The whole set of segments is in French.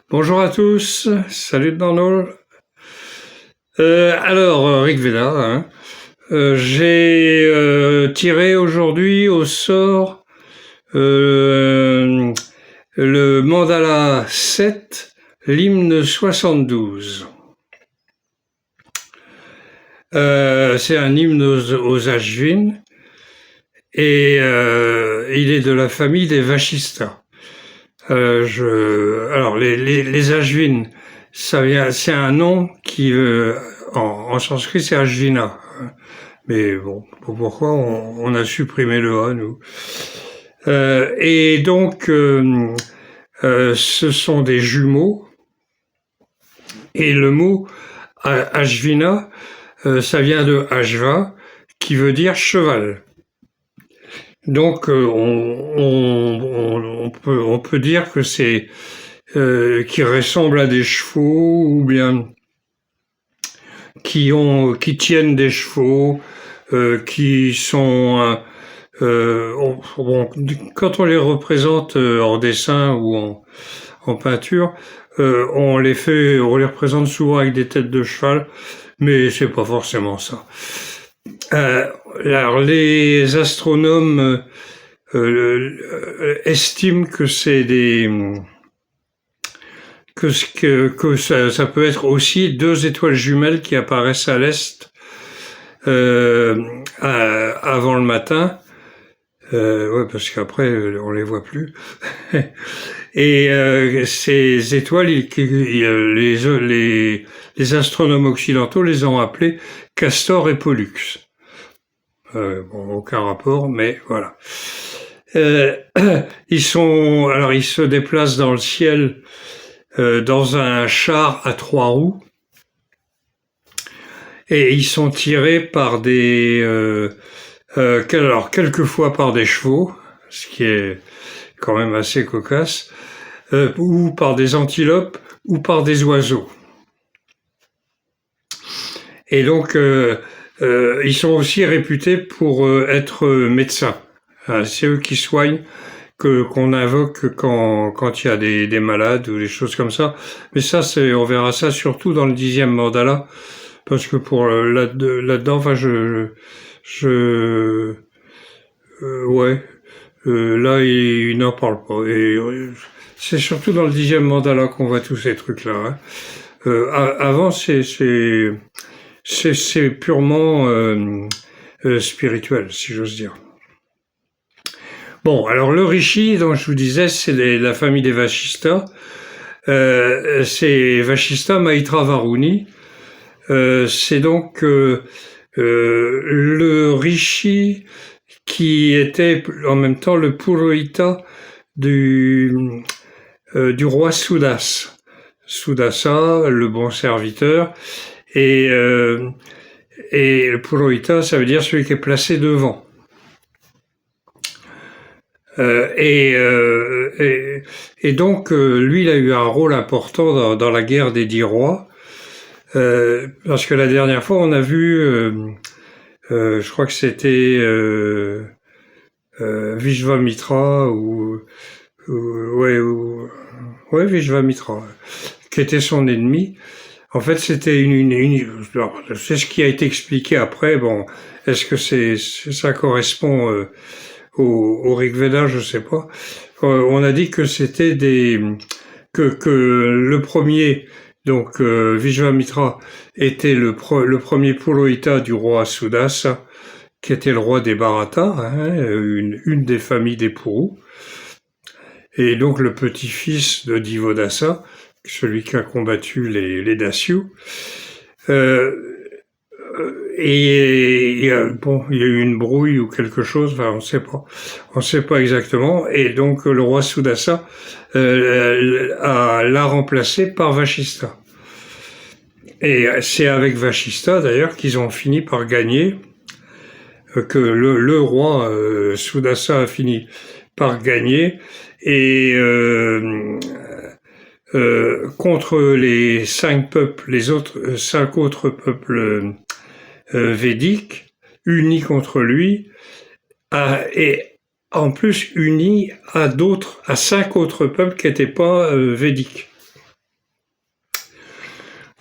Bonjour à tous, salut dans nos. Rig Veda, hein. J'ai tiré aujourd'hui au sort euh, le mandala 7, l'hymne 72. C'est un hymne aux Ashvin et il est de la famille des Vashistas. Alors les Ashvin, c'est un nom qui en sanskrit c'est Ashvina. Mais bon, pourquoi on a supprimé le A, nous. Et donc, ce sont des jumeaux. Et le mot Ashvina, ça vient de Ashva, qui veut dire cheval. Donc, on peut dire que c'est qui ressemble à des chevaux ou bien qui tiennent des chevaux, qui sont quand on les représente en dessin ou en peinture, on les représente souvent avec des têtes de cheval, mais c'est pas forcément ça. Alors les astronomes estiment que c'est que ça peut être aussi deux étoiles jumelles qui apparaissent à l'est avant le matin. Ouais, parce qu'après on les voit plus. Et ces étoiles, les astronomes occidentaux les ont appelées Castor et Pollux. Bon, aucun rapport, mais voilà. Ils se déplacent dans le ciel dans un char à 3 roues, et ils sont tirés par quelquefois par des chevaux, ce qui est quand même assez cocasse, ou par des antilopes, ou par des oiseaux. Et donc, ils sont aussi réputés pour être médecins. C'est eux qui soignent, qu'on invoque quand il y a des malades ou des choses comme ça. Mais ça, on verra ça surtout dans le 10e mandala, parce que pour là-dedans, enfin, là, il n'en parle pas. Et c'est surtout dans le 10e mandala qu'on voit tous ces trucs-là. Hein. Avant, c'est purement spirituel, si j'ose dire. Bon, alors le rishi, dont je vous disais, c'est la famille des Vashistas. C'est Vashista Maitra Varuni. C'est donc le rishi qui était en même temps le purohita du roi Sudas. Sudasa, le bon serviteur, et le purohita, ça veut dire celui qui est placé devant. Et donc, lui, il a eu un rôle important dans la guerre des 10 rois, parce que la dernière fois, on a vu, je crois que c'était Vishvamitra Vishvamitra, qui était son ennemi. En fait, c'était c'est ce qui a été expliqué après. Bon, est-ce que ça correspond au Rig Veda, je sais pas. On a dit que c'était que le premier, donc Vishvamitra, était le premier purohita du roi Sudasa, qui était le roi des Bharata, hein, une des familles des Purus, et donc le petit-fils de Divodasa, celui qui a combattu les Dasyu. Et bon, il y a eu une brouille ou quelque chose, enfin on sait pas exactement. Et donc le roi Sudasa l'a remplacé par Vashista. Et c'est avec Vashista d'ailleurs qu'ils ont fini par gagner, que le roi Sudasa a fini par gagner, et contre les 5 peuples, les 5 autres peuples védiques, unis contre lui, et en plus unis à 5 autres peuples qui n'étaient pas védiques.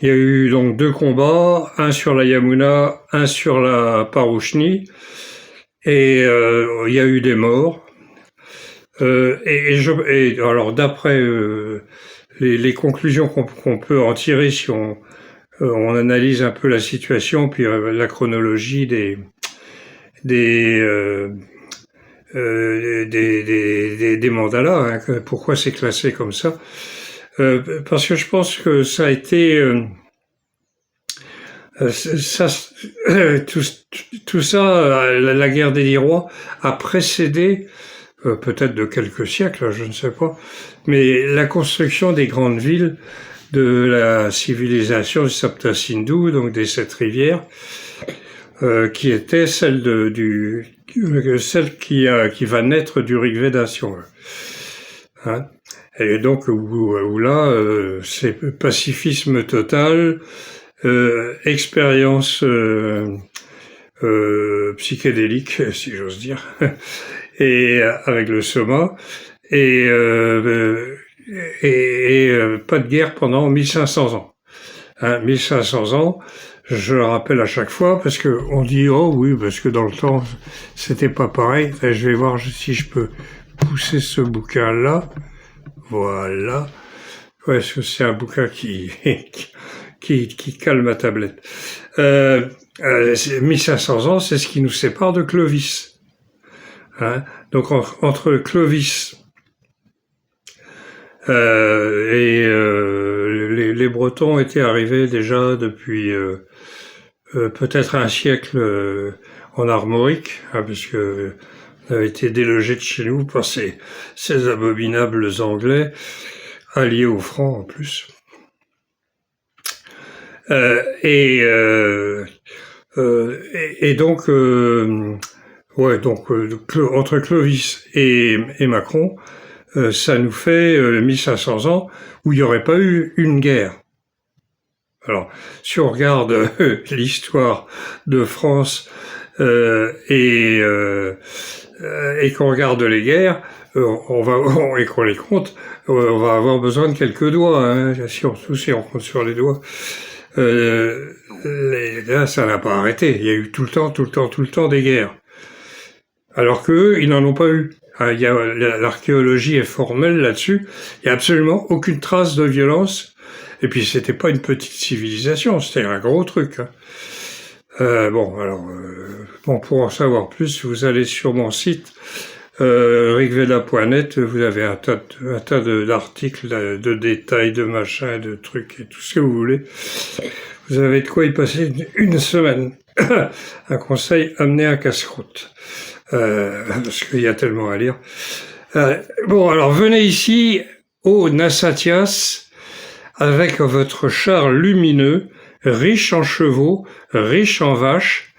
Il y a eu donc 2 combats, un sur la Yamuna, un sur la Parouchni, et il y a eu des morts. Et alors d'après les conclusions qu'on peut en tirer si on analyse un peu la situation, puis la chronologie des, euh, des mandalas, hein, pourquoi c'est classé comme ça. Parce que je pense que ça a été ça, tout ça, la guerre des 10 rois a précédé peut-être de quelques siècles, je ne sais pas, mais la construction des grandes villes de la civilisation du Sapta-Sindhu, donc des 7 rivières, qui était celle celle qui va naître du Rig Veda, si on veut. Hein, et donc où là, c'est pacifisme total, expérience psychédélique, si j'ose dire, et avec le soma, et pas de guerre pendant 1500 ans. Hein, 1500 ans, je le rappelle à chaque fois, parce que on dit, oh oui, parce que dans le temps, c'était pas pareil. Et je vais voir si je peux pousser ce bouquin-là. Voilà. Ouais, c'est un bouquin qui calme ma tablette. 1500 ans, c'est ce qui nous sépare de Clovis. Hein, donc entre Clovis les Bretons étaient arrivés déjà depuis peut-être un siècle en Armorique, hein, parce que on avait été délogés de chez nous par ces abominables Anglais, alliés aux Francs en plus. Donc, ouais, donc entre Clovis et Macron, ça nous fait 1500 ans où il n'y aurait pas eu une guerre. Alors, si on regarde l'histoire de France et qu'on regarde les guerres, et qu'on les compte, on va avoir besoin de quelques doigts, hein, si on compte sur les doigts. Là, ça n'a pas arrêté. Il y a eu tout le temps des guerres. Alors qu'eux, ils n'en ont pas eu. L'archéologie est formelle là-dessus. Il n'y a absolument aucune trace de violence. Et puis, c'était pas une petite civilisation, c'était un gros truc. Hein. Bon, pour en savoir plus, vous allez sur mon site, rigveda.net, vous avez un tas d'articles, de détails, de machins, de trucs et tout ce que vous voulez. Vous avez de quoi y passer une semaine. Un conseil, amenez un casse-croûte. Parce qu'il y a tellement à lire. Bon, alors venez ici, au Nassatias, avec votre char lumineux, riche en chevaux, riche en vaches.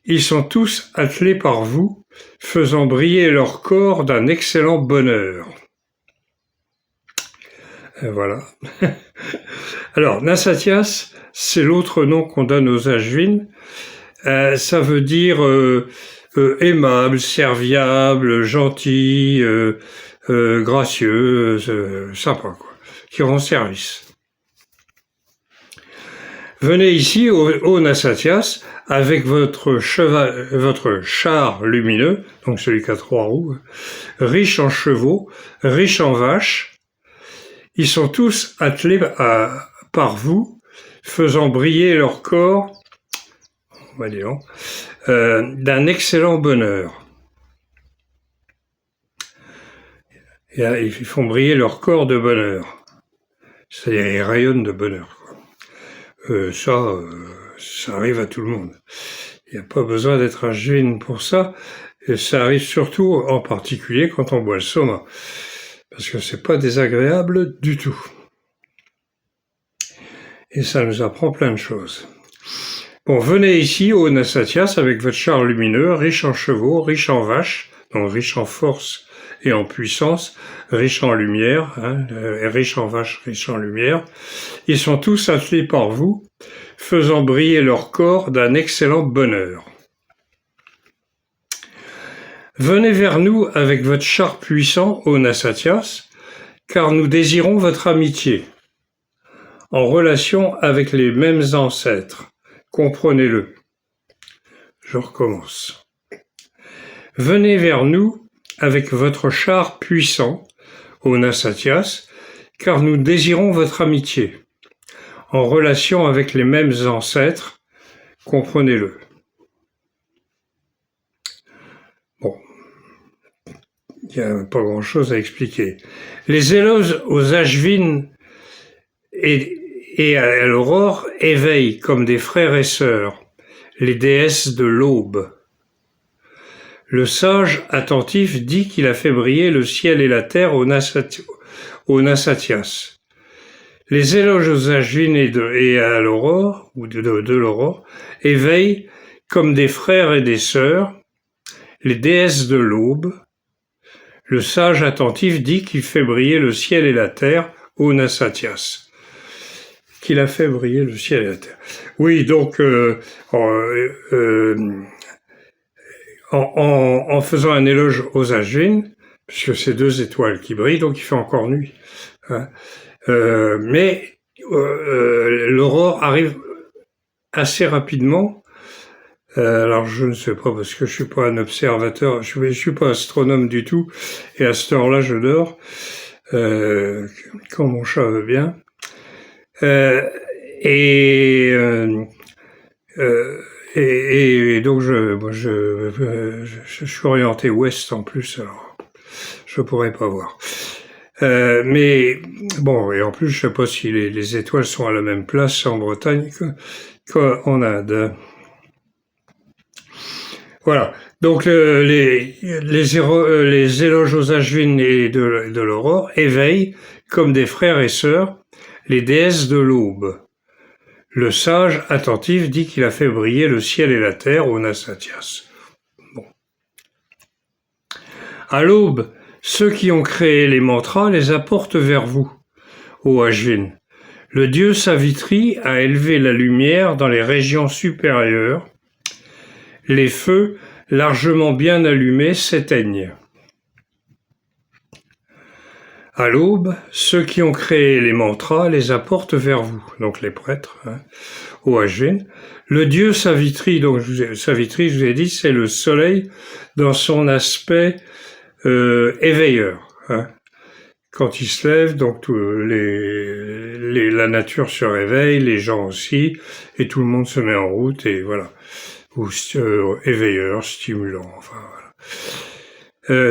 Ils sont tous attelés par vous, faisant briller leur corps d'un excellent bonheur. Et voilà. Alors, Nassatias, c'est l'autre nom qu'on donne aux Ashvin. Ça veut dire aimable, serviable, gentil, gracieux, sympa, quoi, qui rend service. Venez ici au Nassatias avec votre char lumineux, donc celui qui a 3 roues, riche en chevaux, riche en vaches. Ils sont tous attelés par vous, faisant briller leur corps, on va dire, d'un excellent bonheur. Ils font briller leur corps de bonheur. C'est-à-dire, ils rayonnent de bonheur. Ça arrive à tout le monde. Il n'y a pas besoin d'être un Ashvin pour ça. Et ça arrive surtout, en particulier, quand on boit le soma. Parce que c'est pas désagréable du tout. Et ça nous apprend plein de choses. Bon, venez ici au Nassatias avec votre char lumineux, riche en chevaux, riche en vaches, donc riche en force et en puissance, riche en lumière, hein, riche en vaches, riche en lumière. Ils sont tous attelés par vous, faisant briller leur corps d'un excellent bonheur. Venez vers nous avec votre char puissant, ô Nassatias, car nous désirons votre amitié. en relation avec les mêmes ancêtres. Comprenez-le. Je recommence. Venez vers nous avec votre char puissant, ô Nasatyas, car nous désirons votre amitié, en relation avec les mêmes ancêtres. Comprenez-le. Bon, il n'y a pas grand-chose à expliquer. Les éloges aux Ashvin et à l'aurore éveillent comme des frères et sœurs les déesses de l'aube. Le sage attentif dit qu'il a fait briller le ciel et la terre aux Nasatyas. Les éloges aux Ashvin et à l'aurore, ou de l'aurore, éveillent comme des frères et des sœurs les déesses de l'aube. Le sage attentif dit qu'il fait briller le ciel et la terre aux Nasatyas. Qu'il a fait briller le ciel et la terre. Oui, donc en faisant un éloge aux Ashvin, puisque c'est 2 étoiles qui brillent, donc il fait encore nuit. Hein. Mais l'aurore arrive assez rapidement. Alors je ne sais pas, parce que je suis pas un observateur, je suis pas astronome du tout, et à cette heure-là je dors, quand mon chat veut bien. Et donc je suis orienté ouest en plus, alors je pourrais pas voir. Mais bon, et en plus je sais pas si les étoiles sont à la même place en Bretagne qu'en Inde. Voilà. Donc les éloges aux Ashvin et de l'aurore éveillent comme des frères et sœurs les déesses de l'aube. Le sage attentif dit qu'il a fait briller le ciel et la terre aux Nasatyas. Bon. À l'aube, ceux qui ont créé les mantras les apportent vers vous, ô Ashvin. Le dieu Savitri a élevé la lumière dans les régions supérieures. Les feux, largement bien allumés, s'éteignent. À l'aube, ceux qui ont créé les mantras les apportent vers vous, donc les prêtres, au Ashvin. Le dieu Savitri, donc Savitri, je vous ai dit, c'est le soleil dans son aspect éveilleur. Quand il se lève, donc la nature se réveille, les gens aussi, et tout le monde se met en route, et voilà. Ou éveilleur, stimulant, enfin voilà.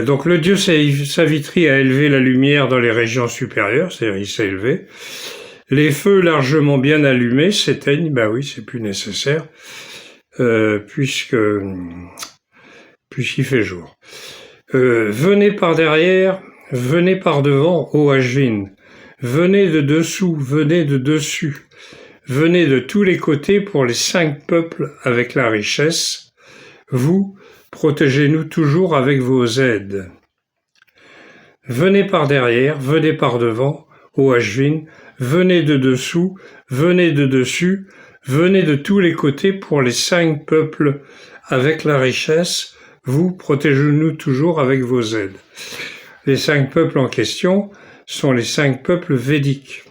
Donc le dieu Savitri a élevé la lumière dans les régions supérieures, c'est-à-dire il s'est élevé. Les feux largement bien allumés s'éteignent, bah oui, c'est plus nécessaire, puisqu'il fait jour. Venez par derrière, venez par devant, ô Ashvin. Venez de dessous, venez de dessus. Venez de tous les côtés pour les 5 peuples avec la richesse. Vous, protégez-nous toujours avec vos aides. Venez par derrière, venez par devant, ô Ashvin. Venez de dessous, venez de dessus. Venez de tous les côtés pour les 5 peuples avec la richesse. Vous, protégez-nous toujours avec vos aides. Les 5 peuples en question sont les 5 peuples védiques.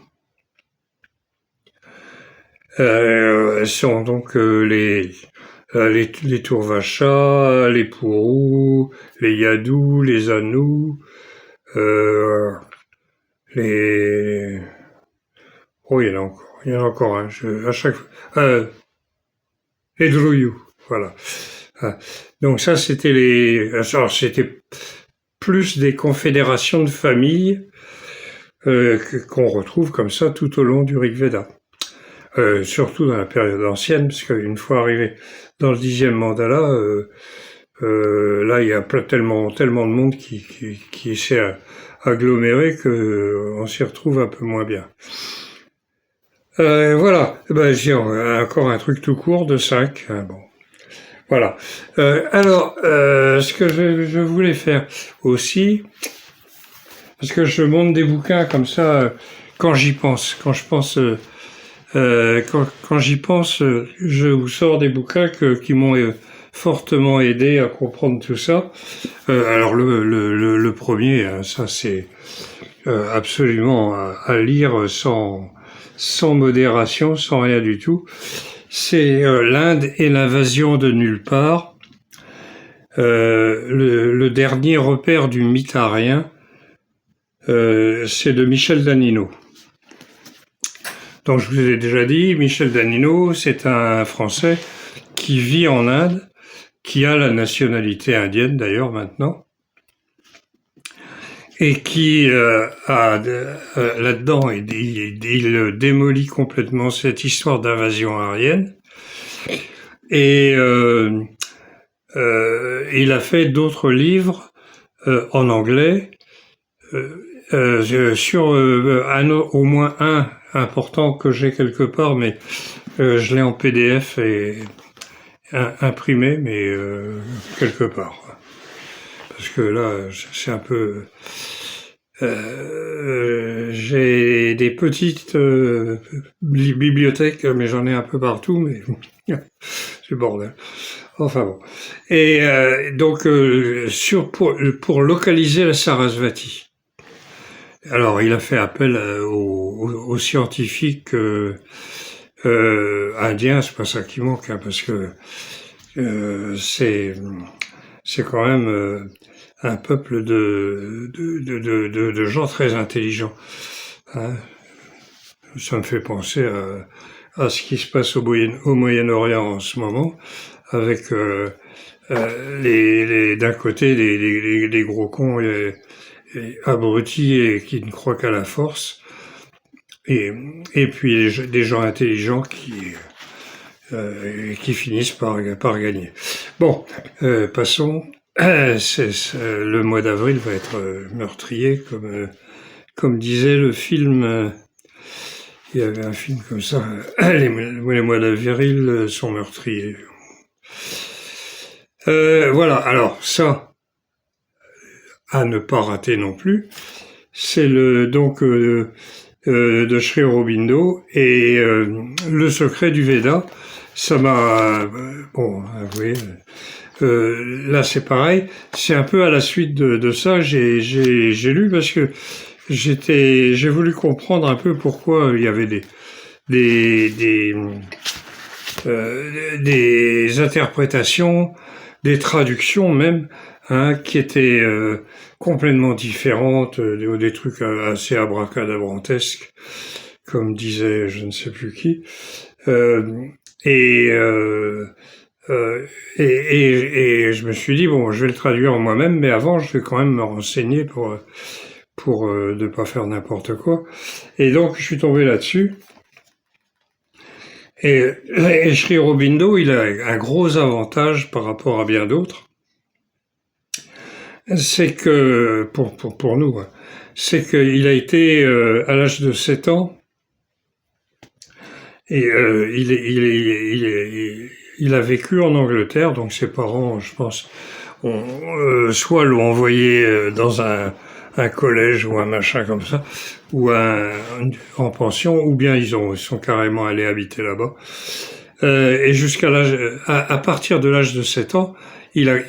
Sont donc les Turvasha, les Purus, les Yadus, les Anus, les... Oh, il y en a encore un, à chaque fois... les Druyus, voilà. Donc ça, c'était alors c'était plus des confédérations de familles qu'on retrouve comme ça tout au long du Rig Veda. Surtout dans la période ancienne, parce qu'une fois arrivé dans le 10e mandala, là il y a tellement de monde qui s'est aggloméré qu'on s'y retrouve un peu moins bien. Voilà, j'ai encore un truc tout court de 5. Bon. Voilà. Alors, ce que je voulais faire aussi, parce que je monte des bouquins comme ça quand j'y pense, quand j'y pense, je vous sors des bouquins qui m'ont fortement aidé à comprendre tout ça. Alors le premier, ça c'est absolument à lire sans sans modération, sans rien du tout. C'est l'Inde et l'invasion de nulle part. Le dernier repère du mythe arien, c'est de Michel Danino. Donc je vous ai déjà dit, Michel Danino, c'est un Français qui vit en Inde, qui a la nationalité indienne d'ailleurs maintenant, et qui là-dedans, il démolit complètement cette histoire d'invasion aryenne, et il a fait d'autres livres en anglais sur au moins un important que j'ai quelque part, mais je l'ai en PDF et imprimé, mais quelque part. Parce que là, c'est un peu... j'ai des petites bibliothèques, mais j'en ai un peu partout, mais c'est le bordel. Enfin bon. Et donc, pour localiser la Sarasvati. Alors, il a fait appel aux scientifiques indiens, c'est pas ça qui manque, hein, parce que c'est quand même un peuple de gens très intelligents. Hein. Ça me fait penser à ce qui se passe au Moyen-Orient en ce moment, avec d'un côté les gros cons et abrutis et qui ne croient qu'à la force, et puis des gens intelligents qui finissent par gagner. Bon, passons. Le mois d'avril va être meurtrier, comme disait le film. Il y avait un film comme ça. Les mois d'avril sont meurtriers. Voilà. Alors ça, à ne pas rater non plus, c'est de Sri Aurobindo et le secret du Veda. Ça m'a avoué. Là, c'est pareil. C'est un peu à la suite de ça. J'ai lu parce que j'ai voulu comprendre un peu pourquoi il y avait des interprétations, des traductions même, hein, qui étaient complètement différentes, des trucs assez abracadabrantesques, comme disait je ne sais plus qui. Et je me suis dit, bon, je vais le traduire moi-même, mais avant, je vais quand même me renseigner pour ne pas faire n'importe quoi. Et donc, je suis tombé là-dessus. Et Sri Aurobindo, il a un gros avantage par rapport à bien d'autres. C'est que, pour nous, c'est qu'il a été, à l'âge de 7 ans, et il a vécu en Angleterre, donc ses parents, je pense, soit l'ont envoyé dans un collège ou un machin comme ça, ou en pension, ou bien ils sont carrément allés habiter là-bas. Et à partir de l'âge de 7 ans, il a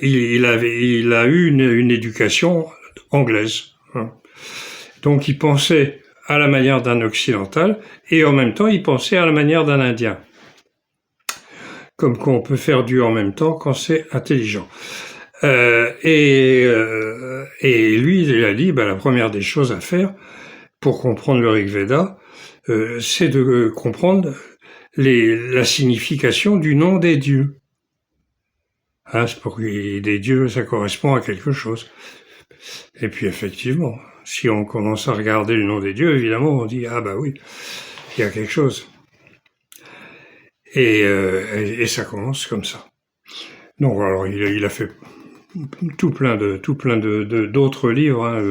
eu une éducation anglaise. Hein. Donc il pensait à la manière d'un occidental, et en même temps il pensait à la manière d'un indien. Comme quoi on peut faire du en même temps quand c'est intelligent. Et lui, il a dit, la première des choses à faire pour comprendre le Rig Veda, c'est de comprendre la signification du nom des dieux. Hein, c'est pour que des dieux, ça correspond à quelque chose. Et puis effectivement, si on commence à regarder le nom des dieux, évidemment, on dit, ah bah oui, il y a quelque chose. Et ça commence comme ça. Donc alors il a fait tout plein d'autres livres. Hein,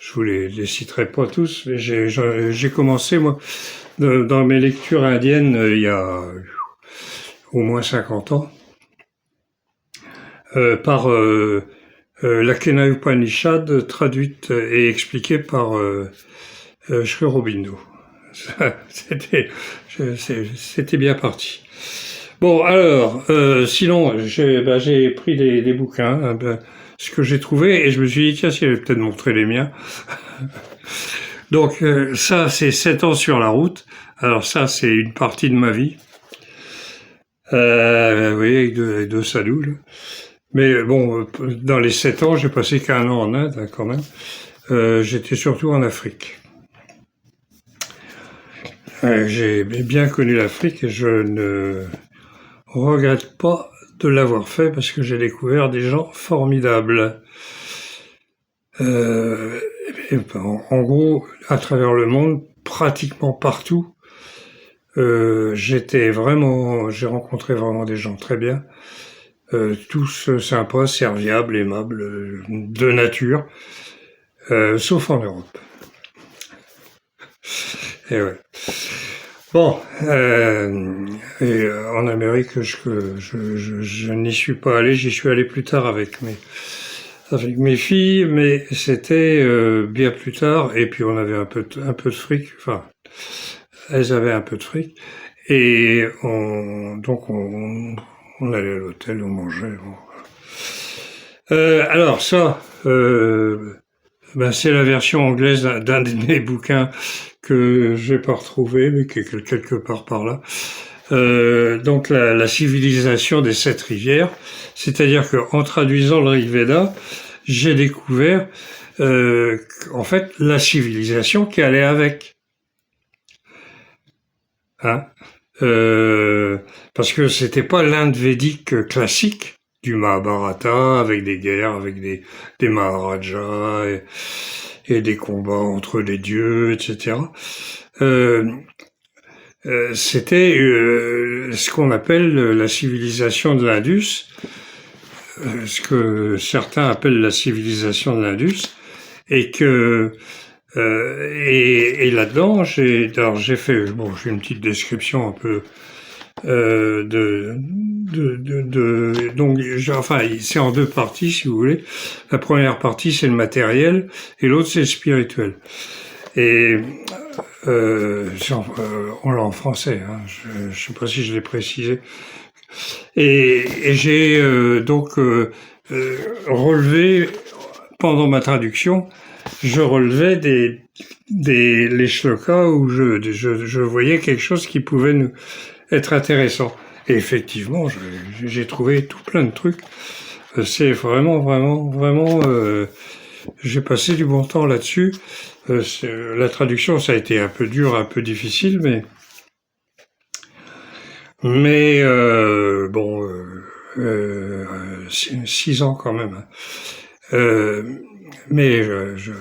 je vous les citerai pas tous. Mais j'ai commencé moi dans mes lectures indiennes il y a au moins 50 ans par la Kena Upanishad traduite et expliquée par Sri Aurobindo. C'était bien parti. Bon, alors, sinon, j'ai pris des bouquins, ce que j'ai trouvé, et je me suis dit, tiens, si j'allais peut-être montrer les miens. Donc ça, c'est 7 ans sur la route. Alors ça, c'est une partie de ma vie. Oui, avec deux sadoules. Mais bon, dans les 7 ans, j'ai passé qu'un an en Inde, hein, quand même. J'étais surtout en Afrique. J'ai bien connu l'Afrique et je ne regrette pas de l'avoir fait parce que j'ai découvert des gens formidables. Euh, en gros, à travers le monde, pratiquement partout, j'ai rencontré vraiment des gens très bien, tous sympas, serviables, aimables, de nature, sauf en Europe. Et ouais. Bon, en Amérique, je n'y suis pas allé. J'y suis allé plus tard avec mes filles, mais c'était bien plus tard. Et puis on avait un peu de fric. Enfin, elles avaient un peu de fric, et on allait à l'hôtel, on mangeait. Bon. Alors ça, c'est la version anglaise d'un de mes bouquins que j'ai pas retrouvé, mais qui est quelque part par là. Donc la civilisation des 7 rivières, c'est-à-dire qu'en traduisant le Rig Veda, j'ai découvert en fait la civilisation qui allait avec. Hein, parce que c'était pas l'Inde védique classique du Mahabharata avec des guerres, avec des Maharajas et des combats entre les dieux, etc. C'était ce qu'on appelle la civilisation de l'Indus, ce que certains appellent la civilisation de l'Indus, et que et là-dedans, j'ai fait, j'ai une petite description un peu donc, c'est en 2 parties, si vous voulez. La première partie, c'est le matériel, et l'autre, c'est le spirituel. Et on l'a en français, hein, je sais pas si je l'ai précisé. Et j'ai relevé, pendant ma traduction, je relevais les shlokas où je voyais quelque chose qui pouvait nous être intéressant. Et effectivement, j'ai trouvé tout plein de trucs. C'est vraiment, j'ai passé du bon temps là-dessus. La traduction, ça a été un peu dur, un peu difficile, mais 6 ans quand même. Mais je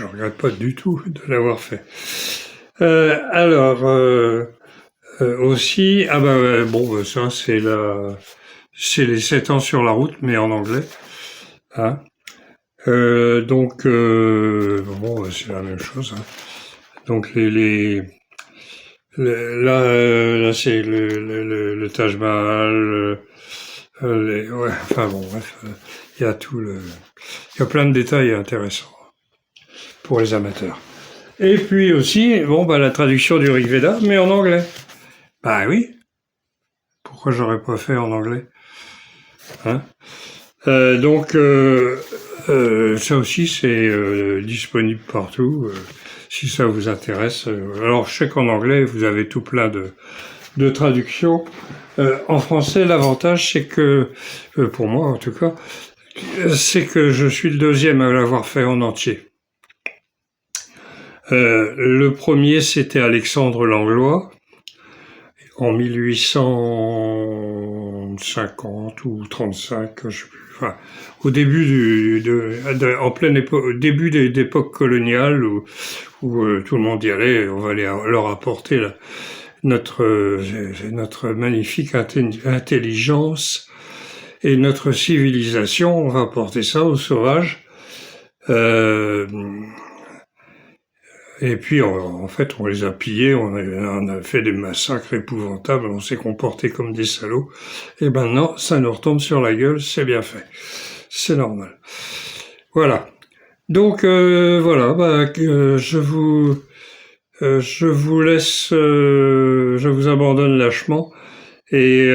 regrette pas du tout de l'avoir fait. Aussi, ça c'est les 7 ans sur la route, mais en anglais. Hein. C'est la même chose. Hein. Donc là c'est le Taj Mahal. Il y a il y a plein de détails intéressants pour les amateurs. Et puis aussi, la traduction du Rig Veda, mais en anglais. Bah oui. Pourquoi j'aurais pas fait en anglais? Hein? Ça aussi, c'est disponible partout, si ça vous intéresse. Alors, je sais qu'en anglais, vous avez tout plein de traductions. En français, l'avantage, c'est que, pour moi en tout cas, c'est que je suis le deuxième à l'avoir fait en entier. Le premier, c'était Alexandre Langlois, en 1850 ou 35, je sais plus. Enfin, au début au début d'époque coloniale où tout le monde y allait, on va leur apporter notre magnifique intelligence et notre civilisation, on va apporter ça aux sauvages. Et puis, en fait, on les a pillés, on a fait des massacres épouvantables, on s'est comporté comme des salauds. Et maintenant, ça nous retombe sur la gueule, c'est bien fait. C'est normal. Voilà. Donc, je vous laisse, je vous abandonne lâchement. Et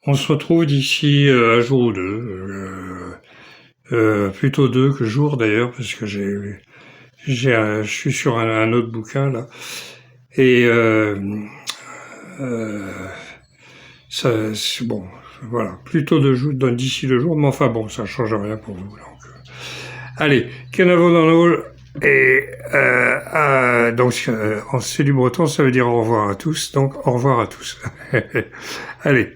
on se retrouve d'ici un jour ou deux. plutôt 2 que jours d'ailleurs, parce que je suis sur un autre bouquin là, et ça, bon, voilà, plutôt 2 jours, d'ici 2 jours, mais enfin bon, ça change rien pour vous. Donc, allez, Kenavo dans l'eau, et donc en c'est du breton, ça veut dire au revoir à tous, donc au revoir à tous. Allez.